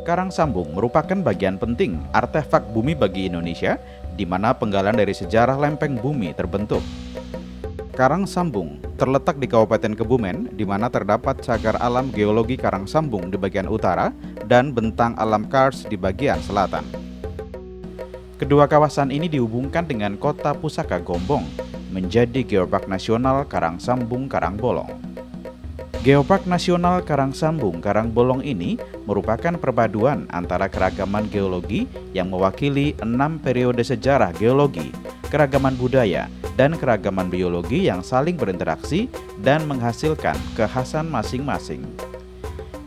Karang Sambung merupakan bagian penting artefak bumi bagi Indonesia, di mana penggalan dari sejarah lempeng bumi terbentuk. Karang Sambung terletak di Kabupaten Kebumen, di mana terdapat cagar alam geologi Karang Sambung di bagian utara dan bentang alam kars di bagian selatan. Kedua kawasan ini dihubungkan dengan kota pusaka Gombong, menjadi Geopark Nasional Karang Sambung Karangbolong. Geopark Nasional Karang Sambung Karangbolong ini merupakan perpaduan antara keragaman geologi yang mewakili 6 periode sejarah geologi, keragaman budaya, dan keragaman biologi yang saling berinteraksi dan menghasilkan kekhasan masing-masing.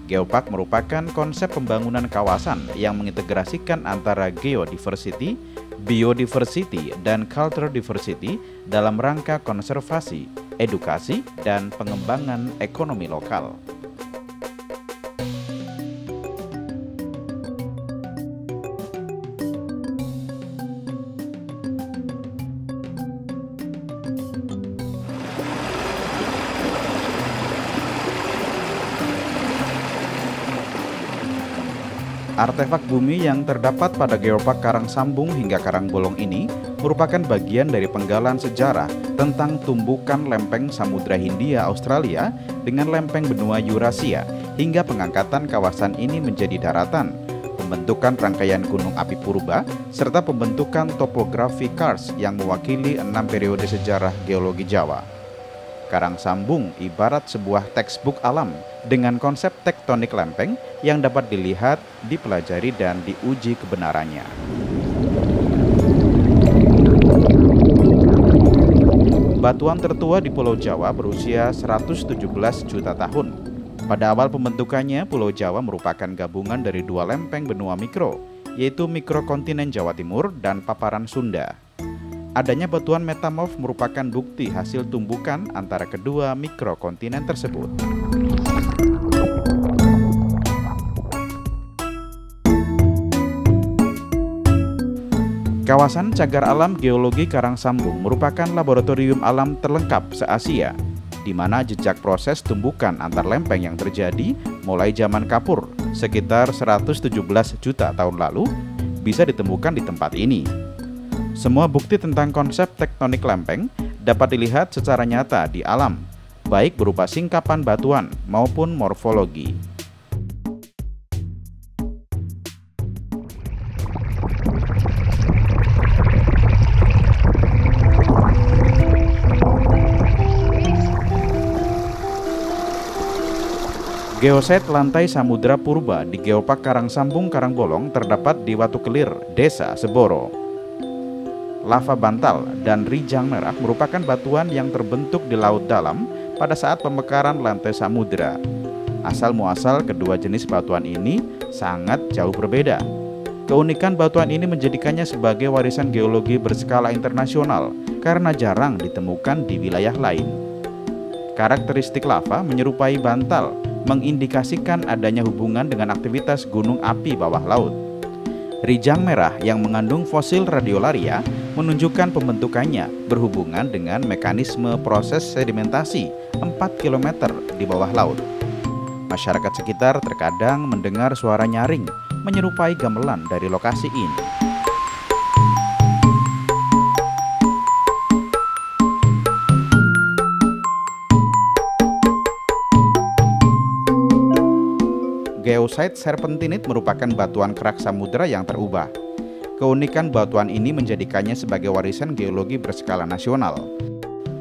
Geopark merupakan konsep pembangunan kawasan yang mengintegrasikan antara geodiversity, biodiversity, dan cultural diversity dalam rangka konservasi, edukasi, dan pengembangan ekonomi lokal. Artefak bumi yang terdapat pada Geopark Karang Sambung hingga Karangbolong ini merupakan bagian dari penggalan sejarah tentang tumbukan lempeng Samudra Hindia Australia dengan lempeng benua Eurasia hingga pengangkatan kawasan ini menjadi daratan, pembentukan rangkaian gunung api purba, serta pembentukan topografi kars yang mewakili 6 periode sejarah geologi Jawa. Karang Sambung ibarat sebuah textbook alam dengan konsep tektonik lempeng yang dapat dilihat, dipelajari, dan diuji kebenarannya. Batuan tertua di Pulau Jawa berusia 117 juta tahun. Pada awal pembentukannya, Pulau Jawa merupakan gabungan dari 2 lempeng benua mikro, yaitu mikrokontinen Jawa Timur dan paparan Sunda. Adanya batuan metamorf merupakan bukti hasil tumbukan antara kedua mikrokontinen tersebut. Kawasan Cagar Alam Geologi Karang Sambung merupakan laboratorium alam terlengkap se-Asia, di mana jejak proses tumbukan antar lempeng yang terjadi mulai zaman Kapur sekitar 117 juta tahun lalu bisa ditemukan di tempat ini. Semua bukti tentang konsep tektonik lempeng dapat dilihat secara nyata di alam, baik berupa singkapan batuan maupun morfologi. Geosite lantai samudra purba di Geopark Karang Sambung Karangbolong terdapat di Watu Kelir, Desa Seboro. Lava bantal dan rijang merah merupakan batuan yang terbentuk di laut dalam pada saat pemekaran lantai samudra. Asal-muasal kedua jenis batuan ini sangat jauh berbeda. Keunikan batuan ini menjadikannya sebagai warisan geologi berskala internasional karena jarang ditemukan di wilayah lain. Karakteristik lava menyerupai bantal, mengindikasikan adanya hubungan dengan aktivitas gunung api bawah laut. Rijang merah yang mengandung fosil radiolaria menunjukkan pembentukannya berhubungan dengan mekanisme proses sedimentasi 4 km di bawah laut. Masyarakat sekitar terkadang mendengar suara nyaring menyerupai gamelan dari lokasi ini. Geosite serpentinit merupakan batuan kerak samudra yang terubah. Keunikan batuan ini menjadikannya sebagai warisan geologi berskala nasional.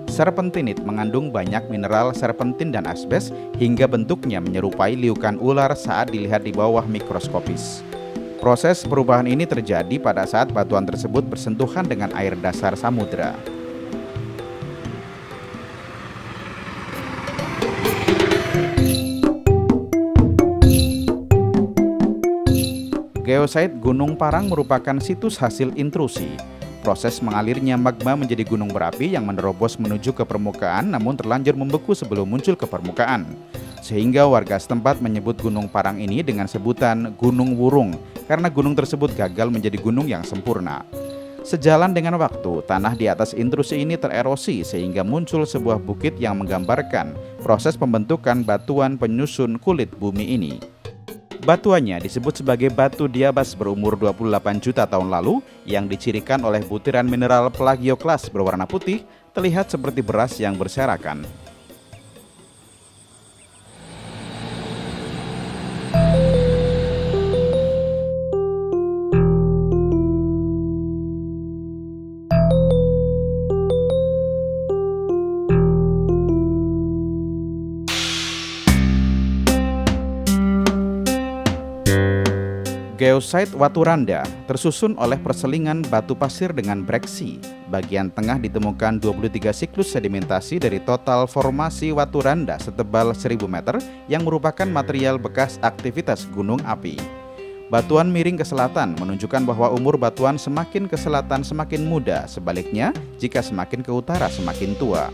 Serpentinit mengandung banyak mineral serpentin dan asbes hingga bentuknya menyerupai liukan ular saat dilihat di bawah mikroskopis. Proses perubahan ini terjadi pada saat batuan tersebut bersentuhan dengan air dasar samudra. Geosite Gunung Parang merupakan situs hasil intrusi. Proses mengalirnya magma menjadi gunung berapi yang menerobos menuju ke permukaan namun terlanjur membeku sebelum muncul ke permukaan. Sehingga warga setempat menyebut Gunung Parang ini dengan sebutan Gunung Wurung karena gunung tersebut gagal menjadi gunung yang sempurna. Sejalan dengan waktu, tanah di atas intrusi ini tererosi sehingga muncul sebuah bukit yang menggambarkan proses pembentukan batuan penyusun kulit bumi ini. Batuannya disebut sebagai batu diabas berumur 28 juta tahun lalu yang dicirikan oleh butiran mineral plagioklas berwarna putih, terlihat seperti beras yang berserakan. Geosite Waturanda tersusun oleh perselingan batu pasir dengan breksi. Bagian tengah ditemukan 23 siklus sedimentasi dari total formasi Waturanda setebal 1000 meter yang merupakan material bekas aktivitas gunung api. Batuan miring ke selatan menunjukkan bahwa umur batuan semakin ke selatan semakin muda, sebaliknya jika semakin ke utara semakin tua.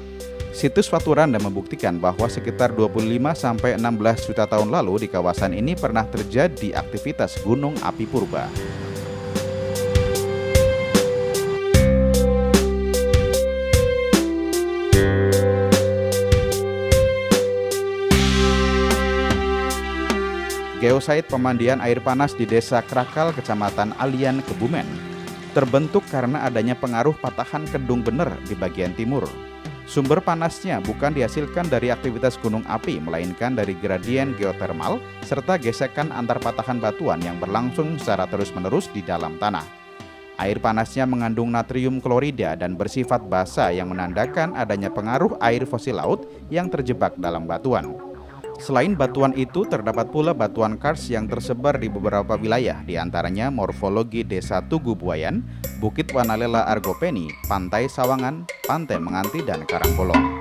Situs Waturanda membuktikan bahwa sekitar 25–16 juta tahun lalu di kawasan ini pernah terjadi aktivitas gunung api purba. Geosite pemandian air panas di Desa Krakal, Kecamatan Alian, Kebumen, terbentuk karena adanya pengaruh patahan Kedung Bener di bagian timur. Sumber panasnya bukan dihasilkan dari aktivitas gunung api, melainkan dari gradien geotermal serta gesekan antar patahan batuan yang berlangsung secara terus-menerus di dalam tanah. Air panasnya mengandung natrium klorida dan bersifat basa yang menandakan adanya pengaruh air fosil laut yang terjebak dalam batuan. Selain batuan itu, terdapat pula batuan kars yang tersebar di beberapa wilayah, diantaranya morfologi Desa Tugu Buayan, Bukit Wanalela Argopeni, Pantai Sawangan, Pantai Menganti, dan Karangbolong.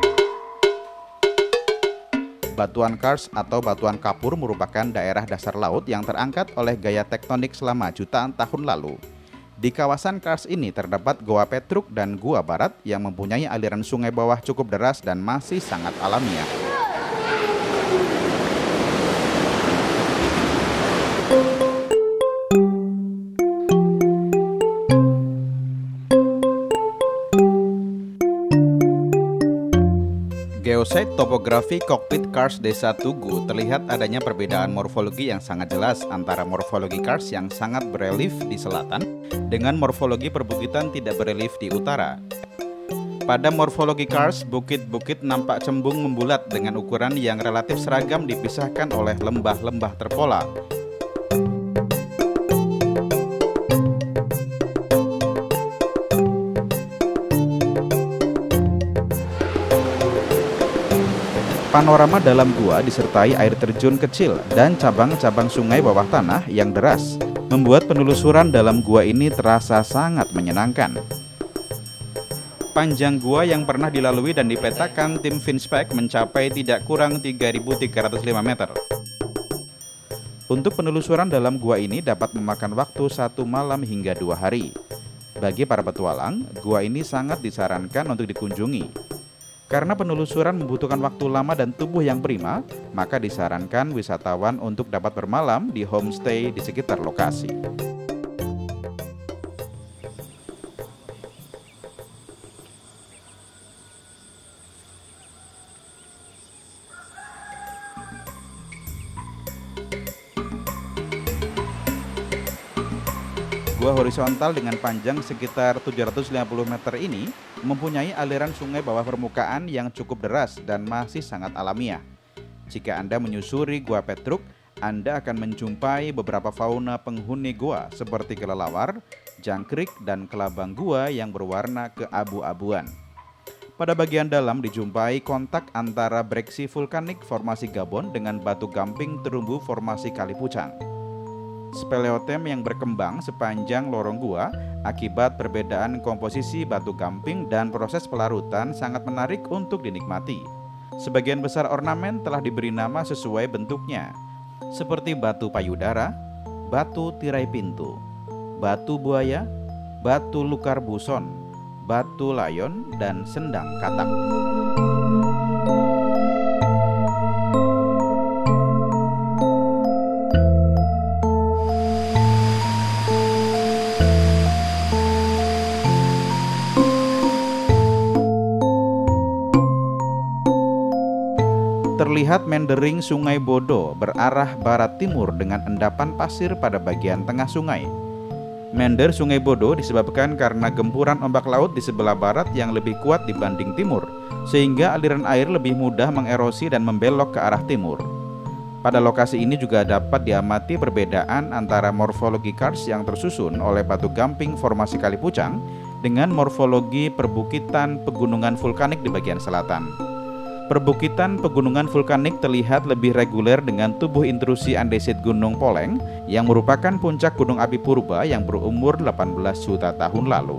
Batuan kars atau batuan kapur merupakan daerah dasar laut yang terangkat oleh gaya tektonik selama jutaan tahun lalu. Di kawasan kars ini terdapat Goa Petruk dan Gua Barat yang mempunyai aliran sungai bawah cukup deras dan masih sangat alamiah. Geosite topografi kokpit kars Desa Tugu terlihat adanya perbedaan morfologi yang sangat jelas antara morfologi kars yang sangat berelief di selatan dengan morfologi perbukitan tidak berelief di utara. Pada morfologi kars, bukit-bukit nampak cembung membulat dengan ukuran yang relatif seragam dipisahkan oleh lembah-lembah terpola. Panorama dalam gua disertai air terjun kecil dan cabang-cabang sungai bawah tanah yang deras, membuat penelusuran dalam gua ini terasa sangat menyenangkan. Panjang gua yang pernah dilalui dan dipetakan tim Finspec mencapai tidak kurang 3.305 meter. Untuk penelusuran dalam gua ini dapat memakan waktu 1 malam hingga 2 hari. Bagi para petualang, gua ini sangat disarankan untuk dikunjungi. Karena penelusuran membutuhkan waktu lama dan tubuh yang prima, maka disarankan wisatawan untuk dapat bermalam di homestay di sekitar lokasi. Gua horizontal dengan panjang sekitar 750 meter ini mempunyai aliran sungai bawah permukaan yang cukup deras dan masih sangat alamiah. Jika Anda menyusuri Gua Petruk, Anda akan menjumpai beberapa fauna penghuni gua seperti kelelawar, jangkrik, dan kelabang gua yang berwarna keabu-abuan. Pada bagian dalam dijumpai kontak antara breksi vulkanik formasi Gabon dengan batu gamping terumbu formasi Kalipucang. Speleotem yang berkembang sepanjang lorong gua akibat perbedaan komposisi batu gamping dan proses pelarutan sangat menarik untuk dinikmati. Sebagian besar ornamen telah diberi nama sesuai bentuknya, seperti batu payudara, batu tirai pintu, batu buaya, batu lukar buson, batu layon, dan sendang katak. terlihat meandering Sungai Bodo berarah barat timur dengan endapan pasir pada bagian tengah sungai. Meander Sungai Bodo disebabkan karena gempuran ombak laut di sebelah barat yang lebih kuat dibanding timur, sehingga aliran air lebih mudah mengerosi dan membelok ke arah timur. Pada lokasi ini juga dapat diamati perbedaan antara morfologi karst yang tersusun oleh batu gamping formasi Kali Pucang dengan morfologi perbukitan pegunungan vulkanik di bagian selatan. Perbukitan pegunungan vulkanik terlihat lebih reguler dengan tubuh intrusi andesit Gunung Poleng yang merupakan puncak gunung api purba yang berumur 18 juta tahun lalu.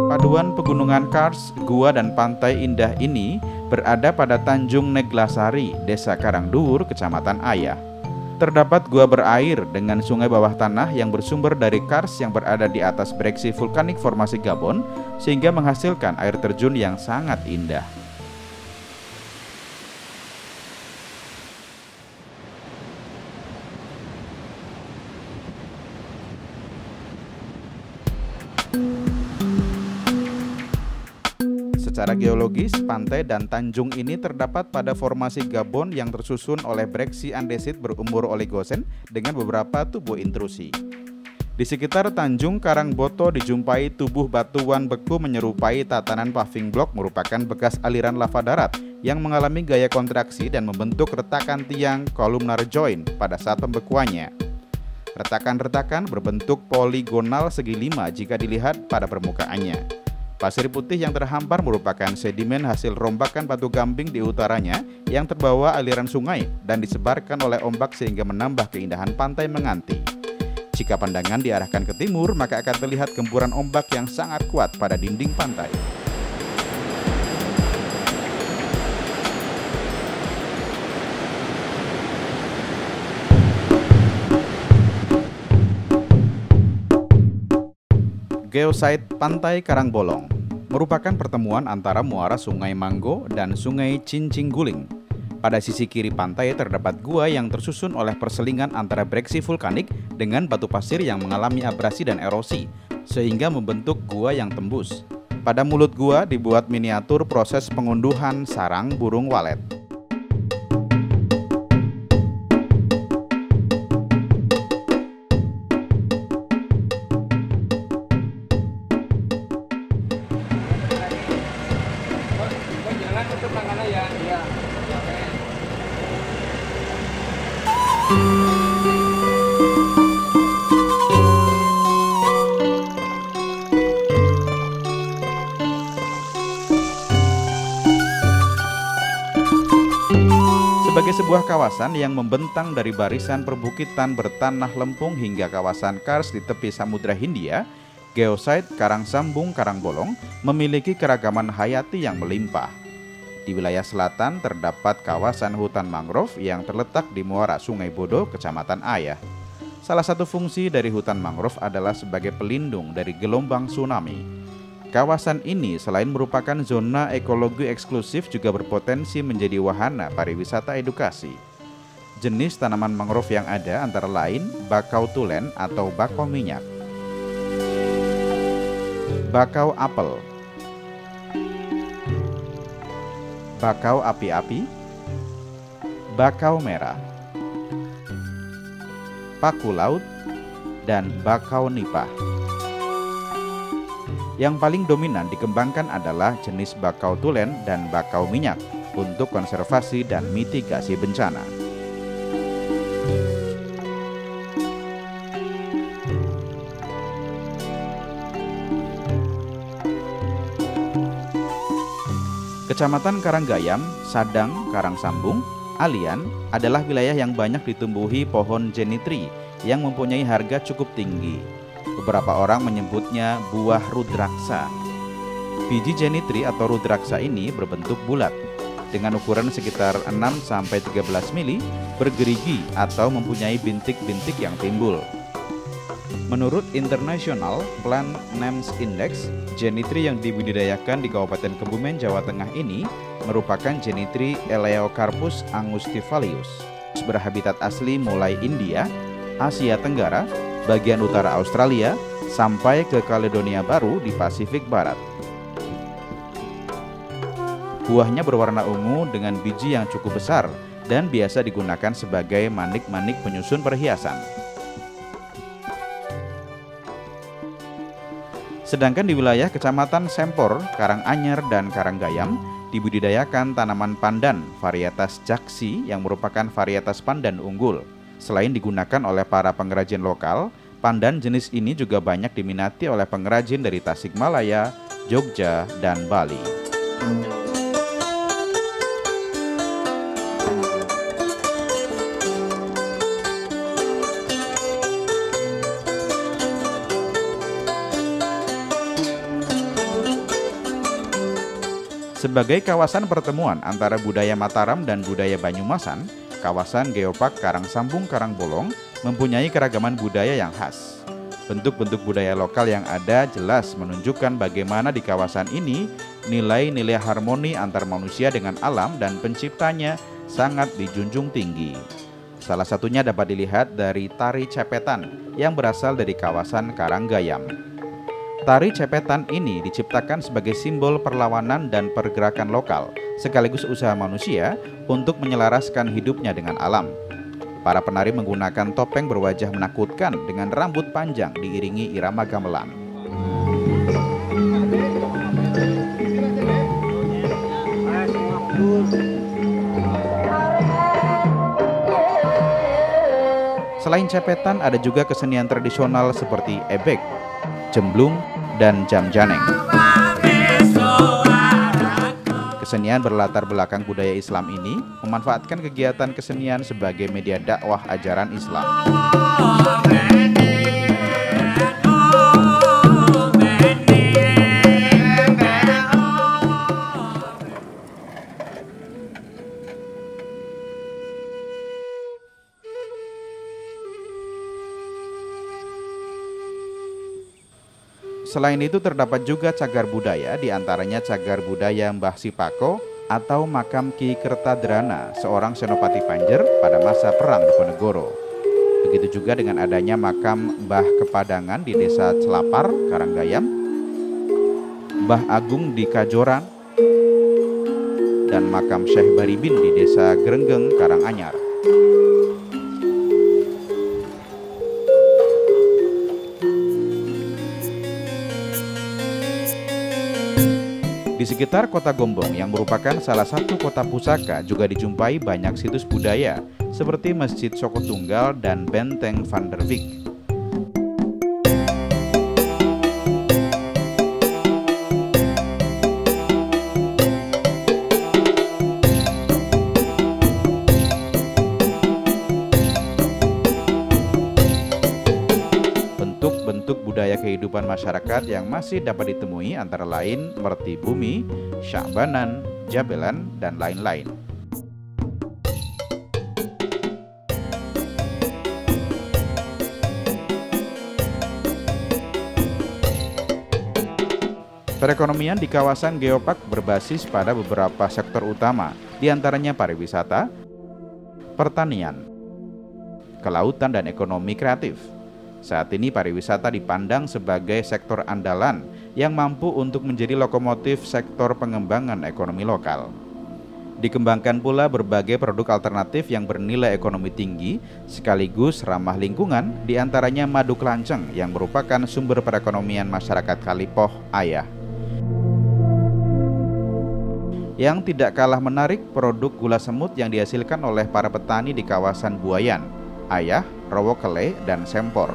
Paduan pegunungan karst, gua dan pantai indah ini berada pada Tanjung Neglasari, Desa Karangduwur, Kecamatan Ayah. Terdapat gua berair dengan sungai bawah tanah yang bersumber dari karst yang berada di atas breksi vulkanik formasi Gabon, sehingga menghasilkan air terjun yang sangat indah. Secara geologis, pantai dan tanjung ini terdapat pada formasi Gabon yang tersusun oleh breksi andesit berumur oligosen dengan beberapa tubuh intrusi. Di sekitar Tanjung Karangboto dijumpai tubuh batuan beku menyerupai tatanan paving block merupakan bekas aliran lava darat yang mengalami gaya kontraksi dan membentuk retakan tiang columnar joint pada saat pembekuannya. Retakan-retakan berbentuk poligonal segi 5 jika dilihat pada permukaannya. Pasir putih yang terhampar merupakan sedimen hasil rombakan batu gamping di utaranya yang terbawa aliran sungai dan disebarkan oleh ombak sehingga menambah keindahan pantai Menganti. Jika pandangan diarahkan ke timur, maka akan terlihat gempuran ombak yang sangat kuat pada dinding pantai. Geosite Pantai Karangbolong merupakan pertemuan antara muara Sungai Manggo dan Sungai Cincingguling. Pada sisi kiri pantai terdapat gua yang tersusun oleh perselingan antara breksi vulkanik dengan batu pasir yang mengalami abrasi dan erosi, sehingga membentuk gua yang tembus. Pada mulut gua dibuat miniatur proses pengunduhan sarang burung walet. Sebagai sebuah kawasan yang membentang dari barisan perbukitan bertanah lempung hingga kawasan karst di tepi Samudra Hindia, Geosite Karangsambung Karangbolong memiliki keragaman hayati yang melimpah. Di wilayah selatan terdapat kawasan hutan mangrove yang terletak di muara Sungai Bodo, Kecamatan Ayah. Salah satu fungsi dari hutan mangrove adalah sebagai pelindung dari gelombang tsunami. Kawasan ini selain merupakan zona ekologi eksklusif juga berpotensi menjadi wahana pariwisata edukasi. Jenis tanaman mangrove yang ada antara lain bakau tulen atau bakau minyak, bakau apel, bakau api-api, bakau merah, paku laut, dan bakau nipah. Yang paling dominan dikembangkan adalah jenis bakau tulen dan bakau minyak untuk konservasi dan mitigasi bencana. Kecamatan Karanggayam, Sadang, Karangsambung, Alian adalah wilayah yang banyak ditumbuhi pohon jenitri yang mempunyai harga cukup tinggi. Beberapa orang menyebutnya buah rudraksa. Biji jenitri atau rudraksa ini berbentuk bulat dengan ukuran sekitar 6-13 mili, bergerigi atau mempunyai bintik-bintik yang timbul. Menurut International Plant Names Index, jenitri yang dibudidayakan di Kabupaten Kebumen, Jawa Tengah ini merupakan jenitri Eleocarpus angustifolius. Berhabitat asli mulai India, Asia Tenggara, bagian utara Australia, sampai ke Kaledonia Baru di Pasifik Barat. Buahnya berwarna ungu dengan biji yang cukup besar dan biasa digunakan sebagai manik-manik penyusun perhiasan. Sedangkan di wilayah Kecamatan Sempor, Karanganyar, dan Karanggayam dibudidayakan tanaman pandan varietas Jaksi yang merupakan varietas pandan unggul. Selain digunakan oleh para pengrajin lokal, pandan jenis ini juga banyak diminati oleh pengrajin dari Tasikmalaya, Jogja, dan Bali. Sebagai kawasan pertemuan antara budaya Mataram dan budaya Banyumasan, kawasan Geopark Karangsambung Karangbolong mempunyai keragaman budaya yang khas. Bentuk-bentuk budaya lokal yang ada jelas menunjukkan bagaimana di kawasan ini nilai-nilai harmoni antar manusia dengan alam dan penciptanya sangat dijunjung tinggi. Salah satunya dapat dilihat dari tari cepetan yang berasal dari kawasan Karanggayam. Tari cepetan ini diciptakan sebagai simbol perlawanan dan pergerakan lokal, sekaligus usaha manusia untuk menyelaraskan hidupnya dengan alam. Para penari menggunakan topeng berwajah menakutkan dengan rambut panjang diiringi irama gamelan. Selain cepetan, ada juga kesenian tradisional seperti ebek, jemblung, dan jam janeng. Kesenian berlatar belakang budaya Islam ini memanfaatkan kegiatan kesenian sebagai media dakwah ajaran Islam. Selain itu terdapat juga cagar budaya, diantaranya cagar budaya Mbah Sipako atau makam Ki Kertadrana, seorang senopati Panjer pada masa Perang Diponegoro. Begitu juga dengan adanya makam Mbah Kepadangan di desa Celapar, Karanggayam, Mbah Agung di Kajoran, dan makam Syekh Baribin di desa Grenggeng, Karanganyar. Di sekitar kota Gombong yang merupakan salah satu kota pusaka juga dijumpai banyak situs budaya seperti Masjid Soko Tunggal dan Benteng Van der Wijk. Bentuk budaya kehidupan masyarakat yang masih dapat ditemui antara lain Merti Bumi, Sya'banan, Jabelan, dan lain-lain. Perekonomian di kawasan Geopark berbasis pada beberapa sektor utama, diantaranya pariwisata, pertanian, kelautan, dan ekonomi kreatif. Saat ini pariwisata dipandang sebagai sektor andalan yang mampu untuk menjadi lokomotif sektor pengembangan ekonomi lokal. Dikembangkan pula berbagai produk alternatif yang bernilai ekonomi tinggi sekaligus ramah lingkungan, diantaranya madu kelanceng yang merupakan sumber perekonomian masyarakat Kalipoh Ayah. Yang tidak kalah menarik, produk gula semut yang dihasilkan oleh para petani di kawasan Buayan, Ayah, Rowokele, dan Sempor.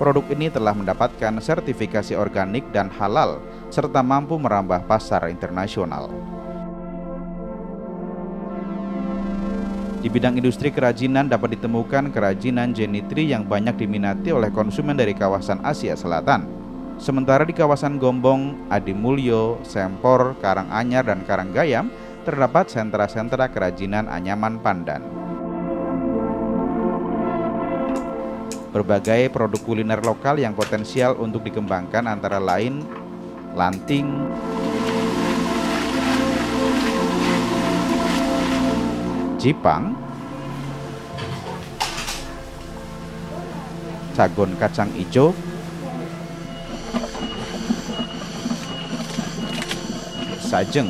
Produk ini telah mendapatkan sertifikasi organik dan halal, serta mampu merambah pasar internasional. Di bidang industri kerajinan dapat ditemukan kerajinan jenitri yang banyak diminati oleh konsumen dari kawasan Asia Selatan. Sementara di kawasan Gombong, Adimulyo, Sempor, Karanganyar, dan Karanggayam terdapat sentra-sentra kerajinan anyaman pandan. Berbagai produk kuliner lokal yang potensial untuk dikembangkan antara lain lanting, jipang, sagon kacang ijo, sajeng,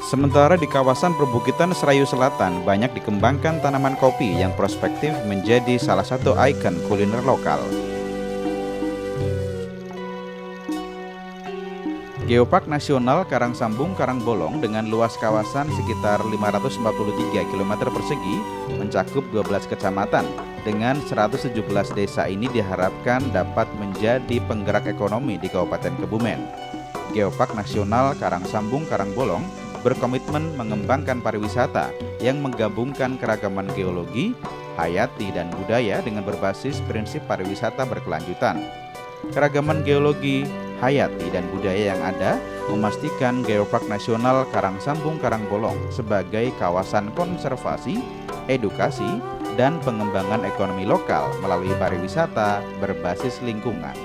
Sementara di kawasan perbukitan Serayu Selatan banyak dikembangkan tanaman kopi yang prospektif menjadi salah satu ikon kuliner lokal. Geopark Nasional Karangsambung Karangbolong dengan luas kawasan sekitar 543 km persegi mencakup 12 kecamatan dengan 117 desa ini diharapkan dapat menjadi penggerak ekonomi di Kabupaten Kebumen. Geopark Nasional Karangsambung Karangbolong berkomitmen mengembangkan pariwisata yang menggabungkan keragaman geologi, hayati, dan budaya dengan berbasis prinsip pariwisata berkelanjutan. Keragaman geologi, hayati, dan budaya yang ada memastikan Geopark Nasional Karangsambung Karangbolong sebagai kawasan konservasi, edukasi, dan pengembangan ekonomi lokal melalui pariwisata berbasis lingkungan.